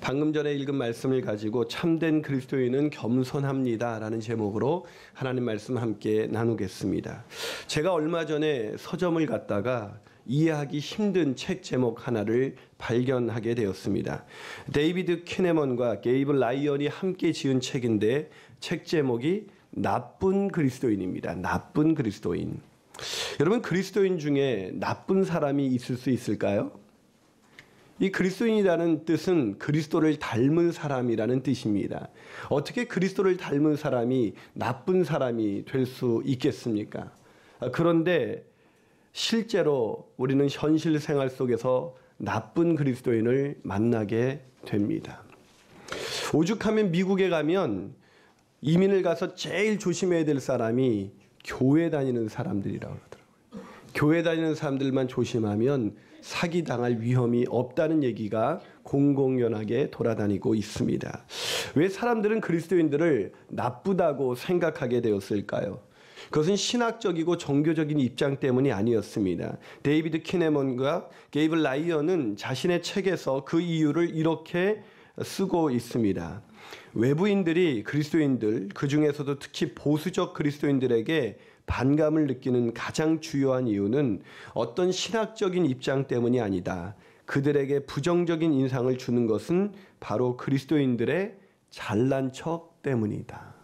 방금 전에 읽은 말씀을 가지고 참된 그리스도인은 겸손합니다 라는 제목으로 하나님 말씀 함께 나누겠습니다. 제가 얼마 전에 서점을 갔다가 이해하기 힘든 책 제목 하나를 발견하게 되었습니다. 데이비드 키네먼과 게이브 라이언이 함께 지은 책인데 책 제목이 나쁜 그리스도인입니다. 나쁜 그리스도인. 여러분, 그리스도인 중에 나쁜 사람이 있을 수 있을까요? 이 그리스도인이라는 뜻은 그리스도를 닮은 사람이라는 뜻입니다. 어떻게 그리스도를 닮은 사람이 나쁜 사람이 될 수 있겠습니까? 그런데 실제로 우리는 현실 생활 속에서 나쁜 그리스도인을 만나게 됩니다. 오죽하면 미국에 가면 이민을 가서 제일 조심해야 될 사람이 교회 다니는 사람들이라고 그러더라고요. 교회 다니는 사람들만 조심하면 사기당할 위험이 없다는 얘기가 공공연하게 돌아다니고 있습니다. 왜 사람들은 그리스도인들을 나쁘다고 생각하게 되었을까요? 그것은 신학적이고 종교적인 입장 때문이 아니었습니다. 데이비드 키네먼과 게이브 라이언은 자신의 책에서 그 이유를 이렇게 쓰고 있습니다. 외부인들이 그리스도인들, 그 중에서도 특히 보수적 그리스도인들에게 반감을 느끼는 가장 주요한 이유는 어떤 신학적인 입장 때문이 아니다. 그들에게 부정적인 인상을 주는 것은 바로 그리스도인들의 잘난 척 때문이다.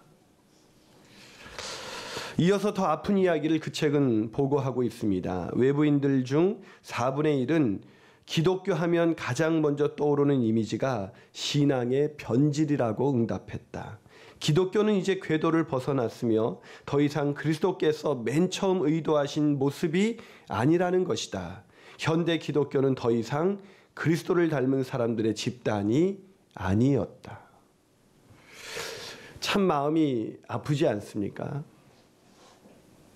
이어서 더 아픈 이야기를 그 책은 보고하고 있습니다. 외부인들 중 4분의 1은 기독교 하면 가장 먼저 떠오르는 이미지가 신앙의 변질이라고 응답했다. 기독교는 이제 궤도를 벗어났으며 더 이상 그리스도께서 맨 처음 의도하신 모습이 아니라는 것이다. 현대 기독교는 더 이상 그리스도를 닮은 사람들의 집단이 아니었다. 참 마음이 아프지 않습니까?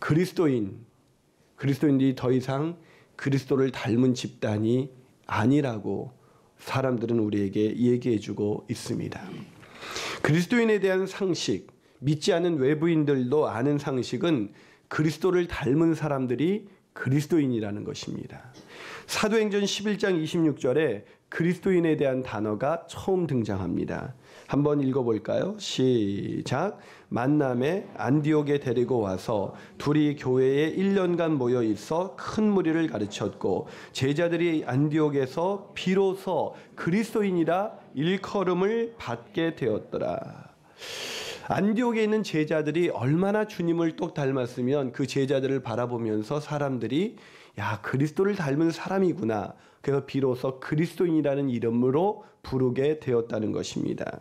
그리스도인들이 더 이상 그리스도를 닮은 집단이 아니라고 사람들은 우리에게 얘기해주고 있습니다. 그리스도인에 대한 상식, 믿지 않는 외부인들도 아는 상식은 그리스도를 닮은 사람들이 그리스도인이라는 것입니다. 사도행전 11장 26절에 그리스도인에 대한 단어가 처음 등장합니다. 한번 읽어볼까요? 시작. 만남에 안디옥에 데리고 와서 둘이 교회에 1년간 모여 있어 큰 무리를 가르쳤고 제자들이 안디옥에서 비로소 그리스도인이라 일컬음을 받게 되었더라. 안디옥에 있는 제자들이 얼마나 주님을 똑 닮았으면 그 제자들을 바라보면서 사람들이 야, 그리스도를 닮은 사람이구나. 그래서 비로소 그리스도인이라는 이름으로 부르게 되었다는 것입니다.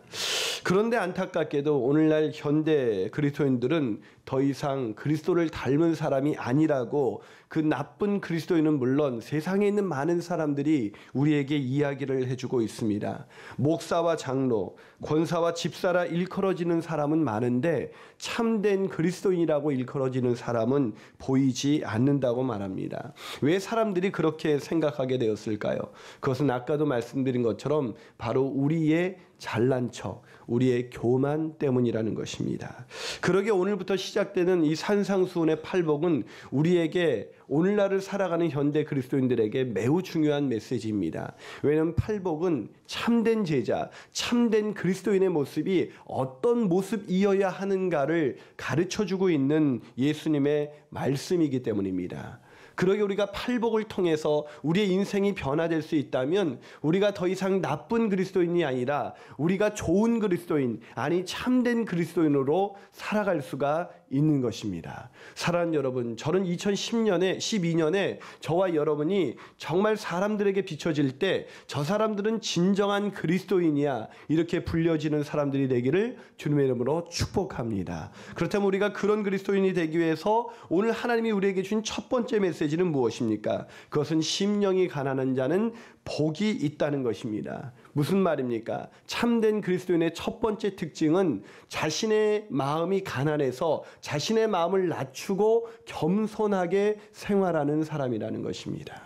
그런데 안타깝게도 오늘날 현대 그리스도인들은 더 이상 그리스도를 닮은 사람이 아니라고 그 나쁜 그리스도인은 물론 세상에 있는 많은 사람들이 우리에게 이야기를 해주고 있습니다. 목사와 장로, 권사와 집사라 일컬어지는 사람은 많은데 참된 그리스도인이라고 일컬어지는 사람은 보이지 않는다고 말합니다. 왜 사람들이 그렇게 생각하게 되었을까요? 그것은 아까도 말씀드린 것처럼 바로 우리의 잘난 척, 우리의 교만 때문이라는 것입니다. 그러게 오늘부터 시작되는 이 산상수훈의 팔복은 우리에게 오늘날을 살아가는 현대 그리스도인들에게 매우 중요한 메시지입니다. 왜냐하면 팔복은 참된 제자, 참된 그리스도인의 모습이 어떤 모습이어야 하는가를 가르쳐주고 있는 예수님의 말씀이기 때문입니다. 그러게 우리가 팔복을 통해서 우리의 인생이 변화될 수 있다면 우리가 더 이상 나쁜 그리스도인이 아니라 우리가 좋은 그리스도인, 아니 참된 그리스도인으로 살아갈 수가 있는 것입니다. 사랑하는 여러분, 저는 12년에 저와 여러분이 정말 사람들에게 비춰질 때 저 사람들은 진정한 그리스도인이야 이렇게 불려지는 사람들이 되기를 주님의 이름으로 축복합니다. 그렇다면 우리가 그런 그리스도인이 되기 위해서 오늘 하나님이 우리에게 준 첫 번째 메시지는 무엇입니까? 그것은 심령이 가난한 자는 복이 있다는 것입니다. 무슨 말입니까? 참된 그리스도인의 첫 번째 특징은 자신의 마음이 가난해서 자신의 마음을 낮추고 겸손하게 생활하는 사람이라는 것입니다.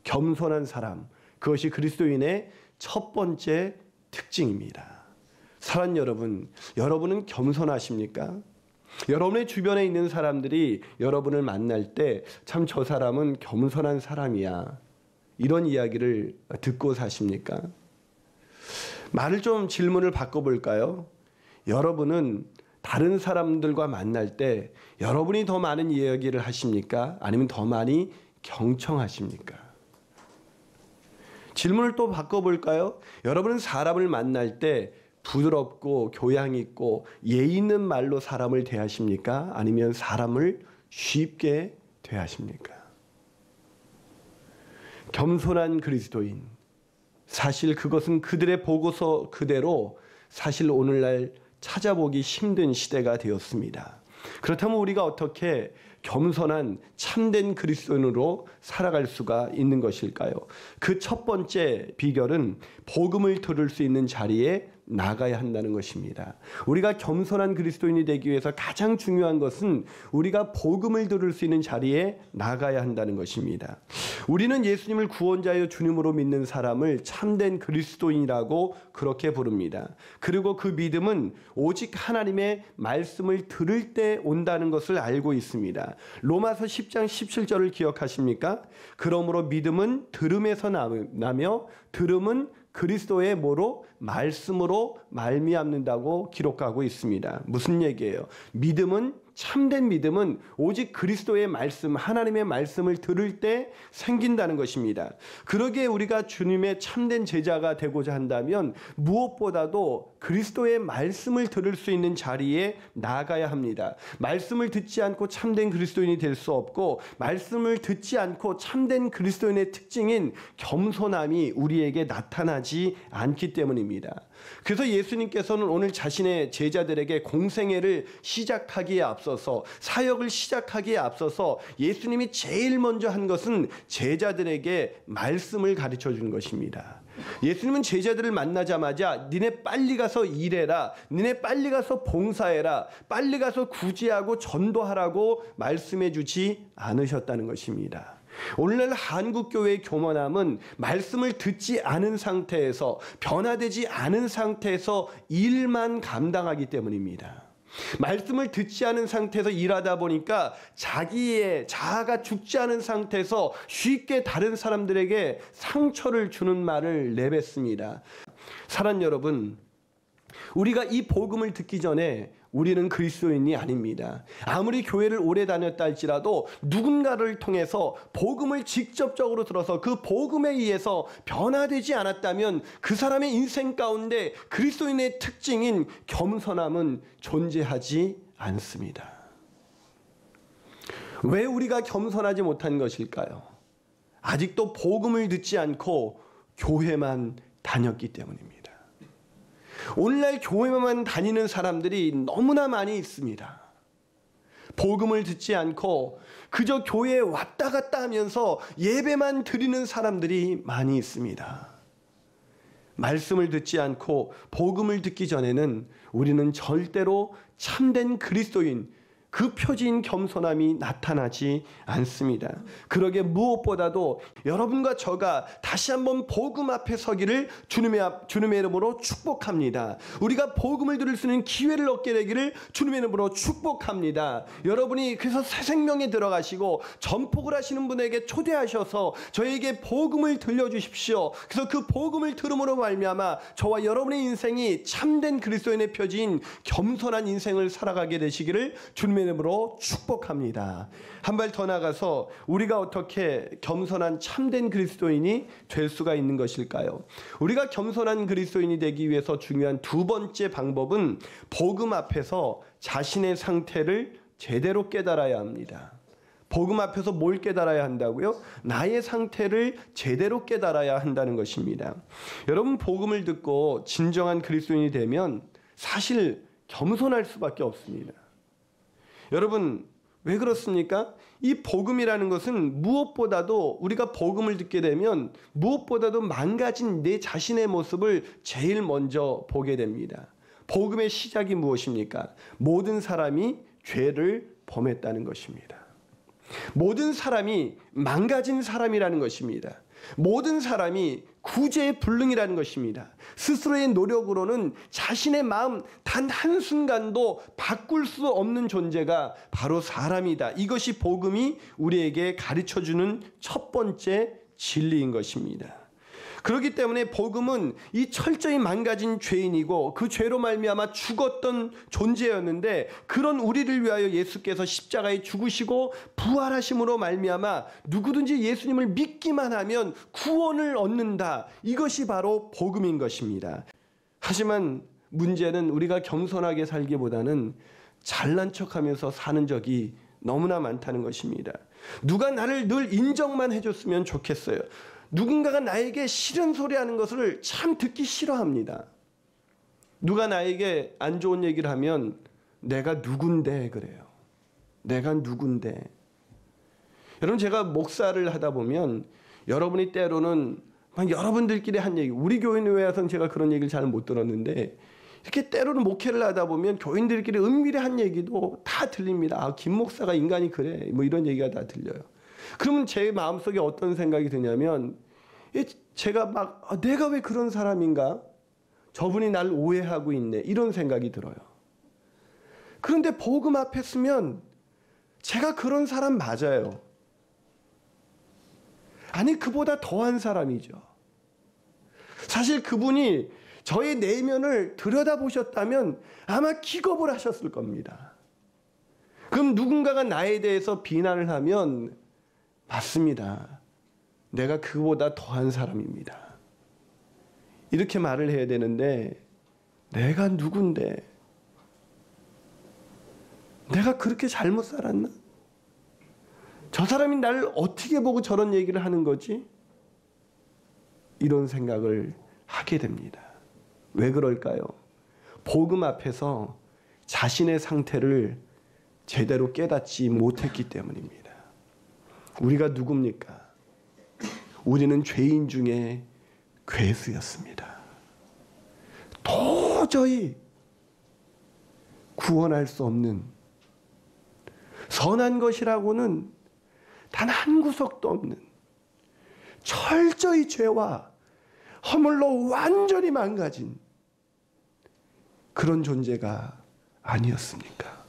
겸손한 사람, 그것이 그리스도인의 첫 번째 특징입니다. 사랑하는 여러분, 여러분은 겸손하십니까? 여러분의 주변에 있는 사람들이 여러분을 만날 때 참 저 사람은 겸손한 사람이야, 이런 이야기를 듣고 사십니까? 말을 좀 질문을 바꿔볼까요? 여러분은 다른 사람들과 만날 때 여러분이 더 많은 이야기를 하십니까? 아니면 더 많이 경청하십니까? 질문을 또 바꿔볼까요? 여러분은 사람을 만날 때 부드럽고 교양 있고 예의 있는 말로 사람을 대하십니까? 아니면 사람을 쉽게 대하십니까? 겸손한 그리스도인, 사실 그것은 그들의 보고서 그대로 사실 오늘날 찾아보기 힘든 시대가 되었습니다. 그렇다면 우리가 어떻게 겸손한 참된 그리스도인으로 살아갈 수가 있는 것일까요? 그 첫 번째 비결은 복음을 들을 수 있는 자리에 나가야 한다는 것입니다. 우리가 겸손한 그리스도인이 되기 위해서 가장 중요한 것은 우리가 복음을 들을 수 있는 자리에 나가야 한다는 것입니다. 우리는 예수님을 구원자여 주님으로 믿는 사람을 참된 그리스도인이라고 그렇게 부릅니다. 그리고 그 믿음은 오직 하나님의 말씀을 들을 때 온다는 것을 알고 있습니다. 로마서 10장 17절을 기억하십니까? 그러므로 믿음은 들음에서 나며 들음은 그리스도의 뭐로? 말씀으로 말미암는다고 기록하고 있습니다. 무슨 얘기예요? 믿음은, 참된 믿음은 오직 그리스도의 말씀, 하나님의 말씀을 들을 때 생긴다는 것입니다. 그러기에 우리가 주님의 참된 제자가 되고자 한다면 무엇보다도 그리스도의 말씀을 들을 수 있는 자리에 나가야 합니다. 말씀을 듣지 않고 참된 그리스도인이 될 수 없고, 말씀을 듣지 않고 참된 그리스도인의 특징인 겸손함이 우리에게 나타나지 않기 때문입니다. 그래서 예수님께서는 오늘 자신의 제자들에게 공생애를 시작하기에 앞서서, 사역을 시작하기에 앞서서 예수님이 제일 먼저 한 것은 제자들에게 말씀을 가르쳐 준 것입니다. 예수님은 제자들을 만나자마자 니네 빨리 가서 일해라, 니네 빨리 가서 봉사해라, 빨리 가서 구제하고 전도하라고 말씀해 주지 않으셨다는 것입니다. 오늘날 한국교회의 교만함은 말씀을 듣지 않은 상태에서, 변화되지 않은 상태에서 일만 감당하기 때문입니다. 말씀을 듣지 않은 상태에서 일하다 보니까 자기의 자아가 죽지 않은 상태에서 쉽게 다른 사람들에게 상처를 주는 말을 내뱉습니다. 사랑 여러분, 우리가 이 복음을 듣기 전에 우리는 그리스도인이 아닙니다. 아무리 교회를 오래 다녔다 할지라도 누군가를 통해서 복음을 직접적으로 들어서 그 복음에 의해서 변화되지 않았다면 그 사람의 인생 가운데 그리스도인의 특징인 겸손함은 존재하지 않습니다. 왜 우리가 겸손하지 못한 것일까요? 아직도 복음을 듣지 않고 교회만 다녔기 때문입니다. 오늘날 교회만 다니는 사람들이 너무나 많이 있습니다. 복음을 듣지 않고 그저 교회에 왔다 갔다 하면서 예배만 드리는 사람들이 많이 있습니다. 말씀을 듣지 않고 복음을 듣기 전에는 우리는 절대로 참된 그리스도인, 그 표지인 겸손함이 나타나지 않습니다. 그러게 무엇보다도 여러분과 저가 다시 한번 복음 앞에 서기를 주님의 이름으로 축복합니다. 우리가 복음을 들을 수 있는 기회를 얻게 되기를 주님의 이름으로 축복합니다. 여러분이 그래서 새 생명에 들어가시고 전폭을 하시는 분에게 초대하셔서 저에게 복음을 들려주십시오. 그래서 그 복음을 들음으로 말미암아 저와 여러분의 인생이 참된 그리스도인의 표지인 겸손한 인생을 살아가게 되시기를 주님의 이름으로 축복합니다. 한 발 더 나가서 우리가 어떻게 겸손한 참된 그리스도인이 될 수가 있는 것일까요? 우리가 겸손한 그리스도인이 되기 위해서 중요한 두 번째 방법은 복음 앞에서 자신의 상태를 제대로 깨달아야 합니다. 복음 앞에서 뭘 깨달아야 한다고요? 나의 상태를 제대로 깨달아야 한다는 것입니다. 여러분, 복음을 듣고 진정한 그리스도인이 되면 사실 겸손할 수밖에 없습니다. 여러분, 왜 그렇습니까? 이 복음이라는 것은 무엇보다도 우리가 복음을 듣게 되면 무엇보다도 망가진 내 자신의 모습을 제일 먼저 보게 됩니다. 복음의 시작이 무엇입니까? 모든 사람이 죄를 범했다는 것입니다. 모든 사람이 망가진 사람이라는 것입니다. 모든 사람이 구제의 불능이라는 것입니다. 스스로의 노력으로는 자신의 마음 단 한순간도 바꿀 수 없는 존재가 바로 사람이다. 이것이 복음이 우리에게 가르쳐주는 첫 번째 진리인 것입니다. 그렇기 때문에 복음은 이 철저히 망가진 죄인이고 그 죄로 말미암아 죽었던 존재였는데 그런 우리를 위하여 예수께서 십자가에 죽으시고 부활하심으로 말미암아 누구든지 예수님을 믿기만 하면 구원을 얻는다. 이것이 바로 복음인 것입니다. 하지만 문제는 우리가 겸손하게 살기보다는 잘난 척하면서 사는 적이 너무나 많다는 것입니다. 누가 나를 늘 인정만 해줬으면 좋겠어요. 누군가가 나에게 싫은 소리 하는 것을 참 듣기 싫어합니다. 누가 나에게 안 좋은 얘기를 하면 내가 누군데 그래요. 내가 누군데. 여러분, 제가 목사를 하다 보면 여러분이 때로는 막 여러분들끼리 한 얘기, 우리 교인에 와서는 제가 그런 얘기를 잘 못 들었는데 이렇게 때로는 목회를 하다 보면 교인들끼리 은밀히 한 얘기도 다 들립니다. 아, 김 목사가 인간이 그래. 뭐 이런 얘기가 다 들려요. 그러면 제 마음속에 어떤 생각이 드냐면 제가 막 내가 왜 그런 사람인가? 저분이 날 오해하고 있네. 이런 생각이 들어요. 그런데 복음 앞에 서면 제가 그런 사람 맞아요. 아니, 그보다 더한 사람이죠. 사실 그분이 저의 내면을 들여다보셨다면 아마 기겁을 하셨을 겁니다. 그럼 누군가가 나에 대해서 비난을 하면 맞습니다. 내가 그보다 더한 사람입니다. 이렇게 말을 해야 되는데 내가 누군데? 내가 그렇게 잘못 살았나? 저 사람이 나를 어떻게 보고 저런 얘기를 하는 거지? 이런 생각을 하게 됩니다. 왜 그럴까요? 복음 앞에서 자신의 상태를 제대로 깨닫지 못했기 때문입니다. 우리가 누굽니까? 우리는 죄인 중에 괴수였습니다. 도저히 구원할 수 없는 선한 것이라고는 단 한 구석도 없는 철저히 죄와 허물로 완전히 망가진 그런 존재가 아니었습니까?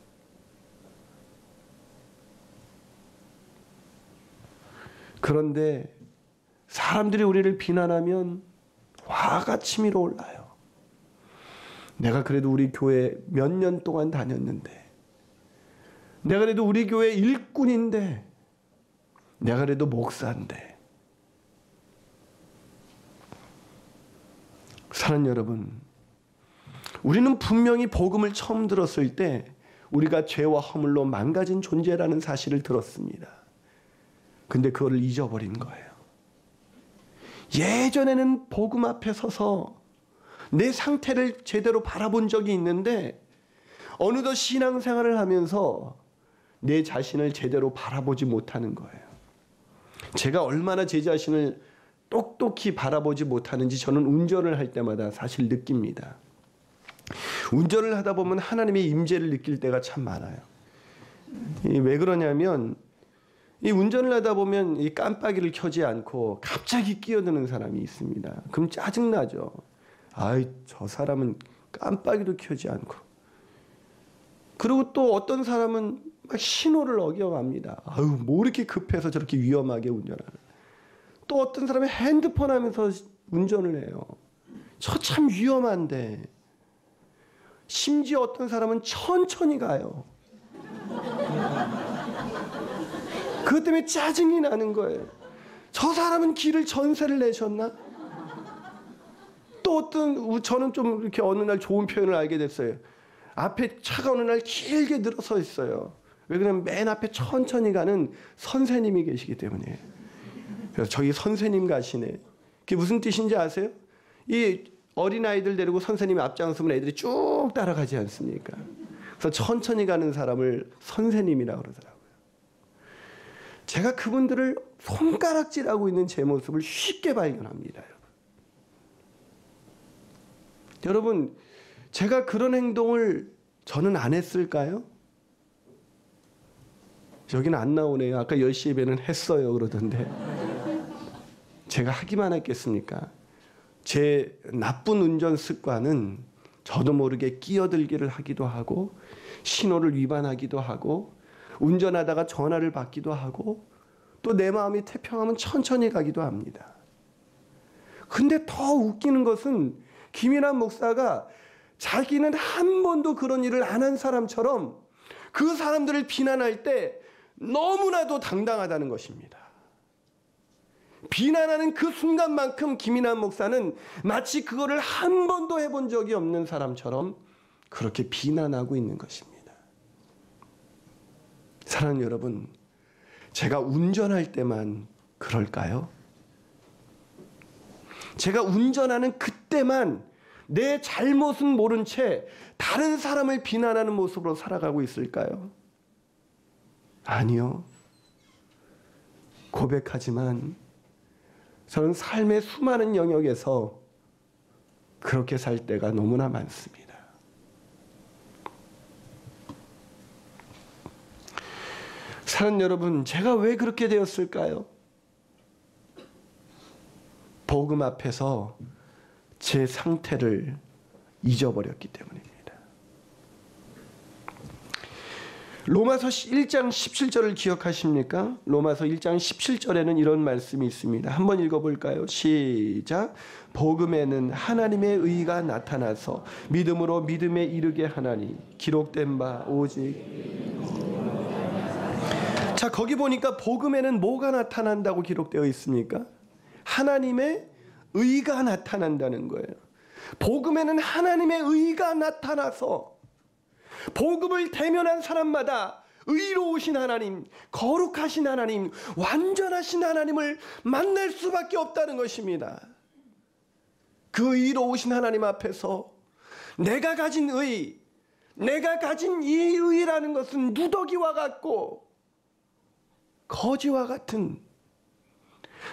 그런데 사람들이 우리를 비난하면 화가 치밀어 올라요. 내가 그래도 우리 교회 몇 년 동안 다녔는데, 내가 그래도 우리 교회 일꾼인데, 내가 그래도 목사인데. 사랑하는 여러분, 우리는 분명히 복음을 처음 들었을 때 우리가 죄와 허물로 망가진 존재라는 사실을 들었습니다. 근데 그거를 잊어버린 거예요. 예전에는 복음 앞에 서서 내 상태를 제대로 바라본 적이 있는데 어느덧 신앙생활을 하면서 내 자신을 제대로 바라보지 못하는 거예요. 제가 얼마나 제 자신을 똑똑히 바라보지 못하는지 저는 운전을 할 때마다 사실 느낍니다. 운전을 하다 보면 하나님의 임재를 느낄 때가 참 많아요. 왜 그러냐면 이 운전을 하다 보면 이 깜빡이를 켜지 않고 갑자기 끼어드는 사람이 있습니다. 그럼 짜증나죠. 아이, 저 사람은 깜빡이도 켜지 않고. 그리고 또 어떤 사람은 막 신호를 어겨갑니다. 아유, 뭐 이렇게 급해서 저렇게 위험하게 운전하는. 또 어떤 사람이 핸드폰 하면서 운전을 해요. 저 참 위험한데. 심지어 어떤 사람은 천천히 가요. 그것 때문에 짜증이 나는 거예요. 저 사람은 길을 전세를 내셨나? 또 저는 좀 이렇게 어느 날 좋은 표현을 알게 됐어요. 앞에 차가 어느 날 길게 늘어서 있어요. 왜 그러냐면 맨 앞에 천천히 가는 선생님이 계시기 때문에. 그래서 저기 선생님 가시네. 그게 무슨 뜻인지 아세요? 이 어린아이들 데리고 선생님이 앞장서면 애들이 쭉 따라가지 않습니까? 그래서 천천히 가는 사람을 선생님이라고 그러더라고요. 제가 그분들을 손가락질하고 있는 제 모습을 쉽게 발견합니다. 여러분, 제가 그런 행동을 저는 안 했을까요? 여기는 안 나오네요. 아까 10시 예배는 했어요 그러던데. 제가 하기만 했겠습니까? 제 나쁜 운전 습관은 저도 모르게 끼어들기를 하기도 하고 신호를 위반하기도 하고 운전하다가 전화를 받기도 하고 또 내 마음이 태평하면 천천히 가기도 합니다. 근데 더 웃기는 것은 김인환 목사가 자기는 한 번도 그런 일을 안 한 사람처럼 그 사람들을 비난할 때 너무나도 당당하다는 것입니다. 비난하는 그 순간만큼 김인환 목사는 마치 그거를 한 번도 해본 적이 없는 사람처럼 그렇게 비난하고 있는 것입니다. 사랑하는 여러분, 제가 운전할 때만 그럴까요? 제가 운전하는 그때만 내 잘못은 모른 채 다른 사람을 비난하는 모습으로 살아가고 있을까요? 아니요. 고백하지만 저는 삶의 수많은 영역에서 그렇게 살 때가 너무나 많습니다. 사랑하는 여러분, 제가 왜 그렇게 되었을까요? 복음 앞에서 제 상태를 잊어버렸기 때문입니다. 로마서 1장 17절을 기억하십니까? 로마서 1장 17절에는 이런 말씀이 있습니다. 한번 읽어볼까요? 시작. 복음에는 하나님의 의가 나타나서 믿음으로 믿음에 이르게 하나니 기록된 바 오직. 자, 거기 보니까 복음에는 뭐가 나타난다고 기록되어 있습니까? 하나님의 의가 나타난다는 거예요. 복음에는 하나님의 의가 나타나서 복음을 대면한 사람마다 의로우신 하나님, 거룩하신 하나님, 완전하신 하나님을 만날 수밖에 없다는 것입니다. 그 의로우신 하나님 앞에서 내가 가진 의, 내가 가진 이 의라는 것은 누더기와 같고 거지와 같은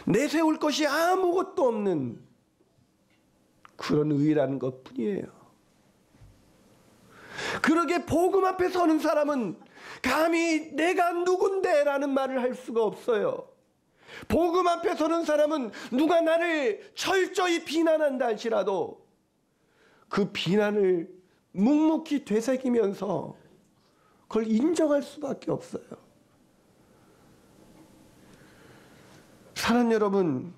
내세울 것이 아무것도 없는 그런 의라는 것뿐이에요. 그러게 복음 앞에 서는 사람은 감히 내가 누군데 라는 말을 할 수가 없어요. 복음 앞에 서는 사람은 누가 나를 철저히 비난한다 할지라도 그 비난을 묵묵히 되새기면서 그걸 인정할 수밖에 없어요. 사랑하는 여러분,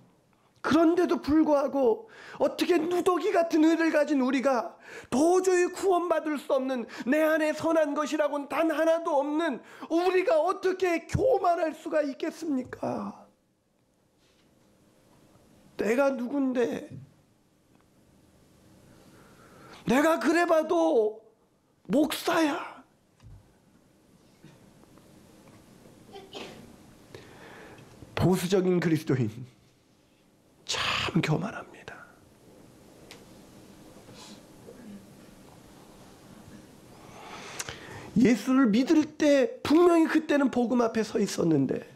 그런데도 불구하고 어떻게 누더기 같은 의를 가진 우리가 도저히 구원받을 수 없는 내 안에 선한 것이라고는 단 하나도 없는 우리가 어떻게 교만할 수가 있겠습니까? 내가 누군데? 내가 그래봐도 목사야. 보수적인 그리스도인 참 교만합니다. 예수를 믿을 때 분명히 그때는 복음 앞에 서 있었는데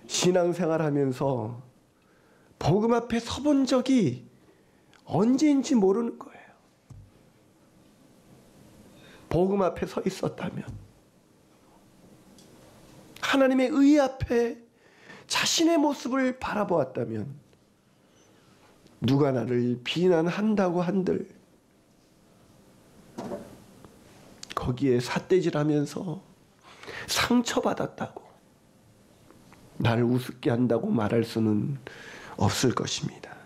신앙생활하면서 복음 앞에 서본 적이 언제인지 모르는 거예요. 복음 앞에 서 있었다면, 하나님의 의 앞에 자신의 모습을 바라보았다면, 누가 나를 비난한다고 한들 거기에 삿대질하면서 상처받았다고 나를 우습게 한다고 말할 수는 없을 것입니다.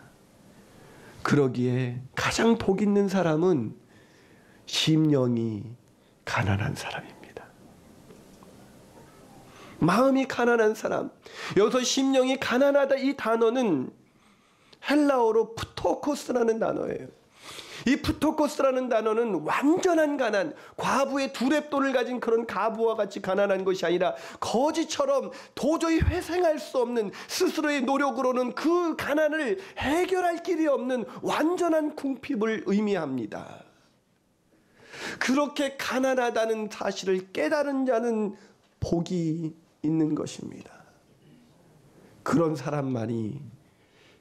그러기에 가장 복 있는 사람은 심령이 가난한 사람입니다. 마음이 가난한 사람. 여기서 심령이 가난하다 이 단어는 헬라어로 푸토코스라는 단어예요. 이 푸토코스라는 단어는 완전한 가난, 과부의 두렙돈을 가진 그런 가부와 같이 가난한 것이 아니라 거지처럼 도저히 회생할 수 없는 스스로의 노력으로는 그 가난을 해결할 길이 없는 완전한 궁핍을 의미합니다. 그렇게 가난하다는 사실을 깨달은 자는 복이 있는 것입니다. 그런 사람만이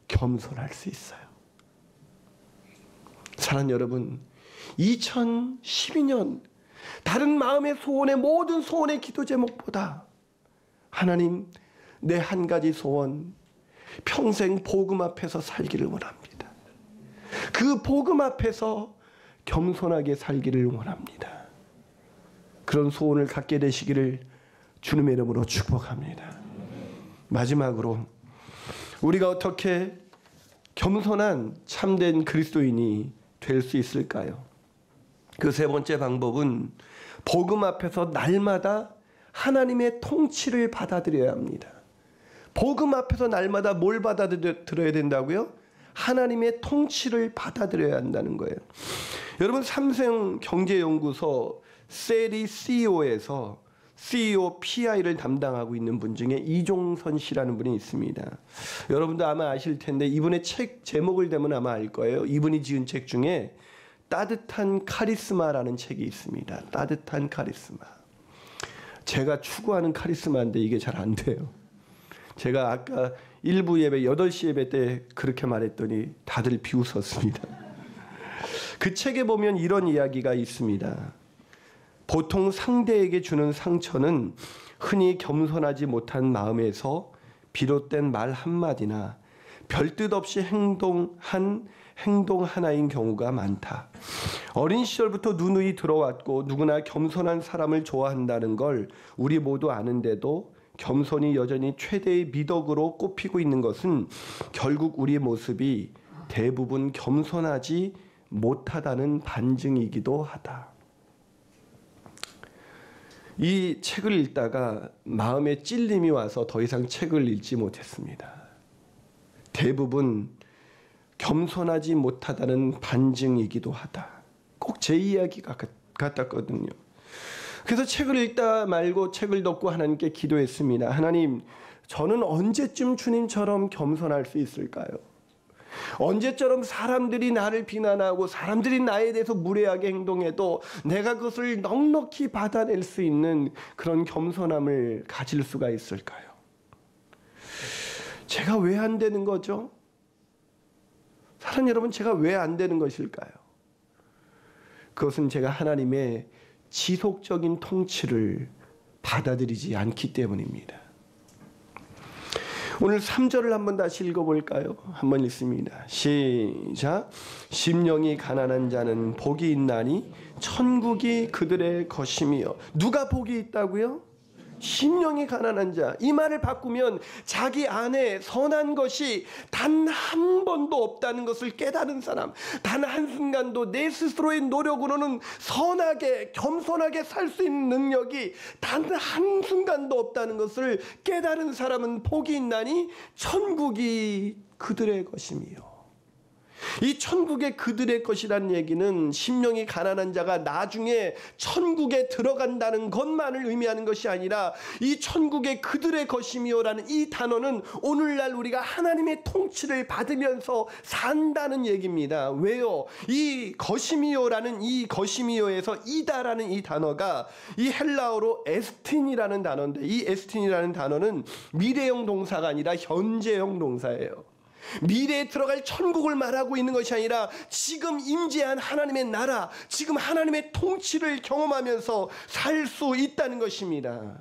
겸손할 수 있어요. 사랑하는 여러분, 2012년 다른 마음의 소원의 모든 소원의 기도 제목보다 하나님, 내 한 가지 소원, 평생 복음 앞에서 살기를 원합니다. 그 복음 앞에서 겸손하게 살기를 원합니다. 그런 소원을 갖게 되시기를 주님의 이름으로 축복합니다. 마지막으로 우리가 어떻게 겸손한 참된 그리스도인이 될 수 있을까요? 그 세 번째 방법은 복음 앞에서 날마다 하나님의 통치를 받아들여야 합니다. 복음 앞에서 날마다 뭘 받아들여야 된다고요? 하나님의 통치를 받아들여야 한다는 거예요. 여러분, 삼성경제연구소 세리 CEO에서 CEO PI를 담당하고 있는 분 중에 이종선 씨라는 분이 있습니다. 여러분도 아마 아실 텐데 이분의 책 제목을 대면 아마 알 거예요. 이분이 지은 책 중에 따뜻한 카리스마라는 책이 있습니다. 따뜻한 카리스마. 제가 추구하는 카리스마인데 이게 잘 안 돼요. 제가 아까 1부 예배 8시 예배 때 그렇게 말했더니 다들 비웃었습니다. 그 책에 보면 이런 이야기가 있습니다. 보통 상대에게 주는 상처는 흔히 겸손하지 못한 마음에서 비롯된 말 한마디나 별뜻 없이 행동 하나인 경우가 많다. 어린 시절부터 누누이 들어왔고 누구나 겸손한 사람을 좋아한다는 걸 우리 모두 아는데도 겸손이 여전히 최대의 미덕으로 꼽히고 있는 것은 결국 우리 모습이 대부분 겸손하지 못하다는 반증이기도 하다. 이 책을 읽다가 마음에 찔림이 와서 더 이상 책을 읽지 못했습니다. 대부분 겸손하지 못하다는 반증이기도 하다. 꼭 제 이야기가 같았거든요. 그래서 책을 읽다 말고 책을 덮고 하나님께 기도했습니다. 하나님, 저는 언제쯤 주님처럼 겸손할 수 있을까요? 언제처럼 사람들이 나를 비난하고 사람들이 나에 대해서 무례하게 행동해도 내가 그것을 넉넉히 받아낼 수 있는 그런 겸손함을 가질 수가 있을까요? 제가 왜 안 되는 거죠? 사랑하는 여러분, 제가 왜 안 되는 것일까요? 그것은 제가 하나님의 지속적인 통치를 받아들이지 않기 때문입니다. 오늘 3절을 한번 다시 읽어볼까요? 한번 읽습니다. 시작. 심령이 가난한 자는 복이 있나니 천국이 그들의 것이며. 누가 복이 있다고요? 심령이 가난한 자. 이 말을 바꾸면 자기 안에 선한 것이 단 한 번도 없다는 것을 깨달은 사람, 단 한순간도 내 스스로의 노력으로는 선하게 겸손하게 살 수 있는 능력이 단 한순간도 없다는 것을 깨달은 사람은 복이 있나니 천국이 그들의 것이며. 이 천국의 그들의 것이라는 얘기는 심령이 가난한 자가 나중에 천국에 들어간다는 것만을 의미하는 것이 아니라 이 천국의 그들의 것이며라는 이 단어는 오늘날 우리가 하나님의 통치를 받으면서 산다는 얘기입니다. 왜요? 이 것이며라는 이 것이며에서 이다라는 이 단어가 이 헬라어로 에스틴이라는 단어인데, 이 에스틴이라는 단어는 미래형 동사가 아니라 현재형 동사예요. 미래에 들어갈 천국을 말하고 있는 것이 아니라 지금 임재한 하나님의 나라, 지금 하나님의 통치를 경험하면서 살 수 있다는 것입니다.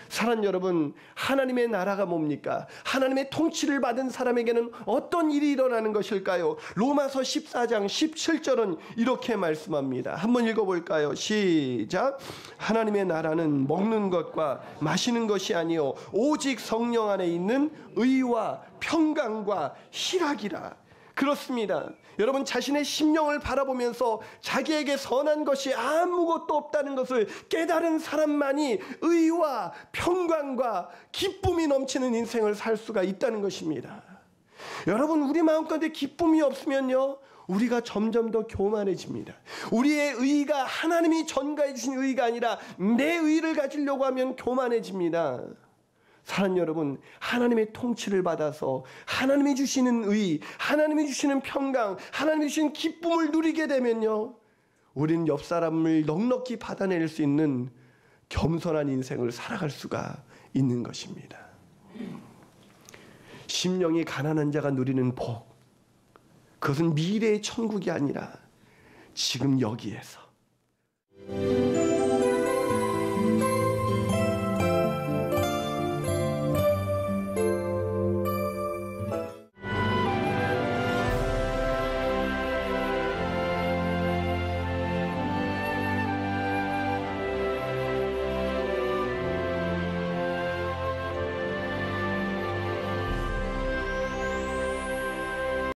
사랑하는 여러분, 하나님의 나라가 뭡니까? 하나님의 통치를 받은 사람에게는 어떤 일이 일어나는 것일까요? 로마서 14장 17절은 이렇게 말씀합니다. 한번 읽어볼까요? 시작. 하나님의 나라는 먹는 것과 마시는 것이 아니요 오직 성령 안에 있는 의와 평강과 희락이라. 그렇습니다. 여러분, 자신의 심령을 바라보면서 자기에게 선한 것이 아무것도 없다는 것을 깨달은 사람만이 의와 평강과 기쁨이 넘치는 인생을 살 수가 있다는 것입니다. 여러분, 우리 마음가운데 기쁨이 없으면요, 우리가 점점 더 교만해집니다. 우리의 의가 하나님이 전가해 주신 의가 아니라 내 의를 가지려고 하면 교만해집니다. 사랑하는 여러분, 하나님의 통치를 받아서 하나님이 주시는 의, 하나님이 주시는 평강, 하나님이 주시는 기쁨을 누리게 되면요, 우리는 옆 사람을 넉넉히 받아낼 수 있는 겸손한 인생을 살아갈 수가 있는 것입니다. 심령이 가난한 자가 누리는 복, 그것은 미래의 천국이 아니라 지금 여기에서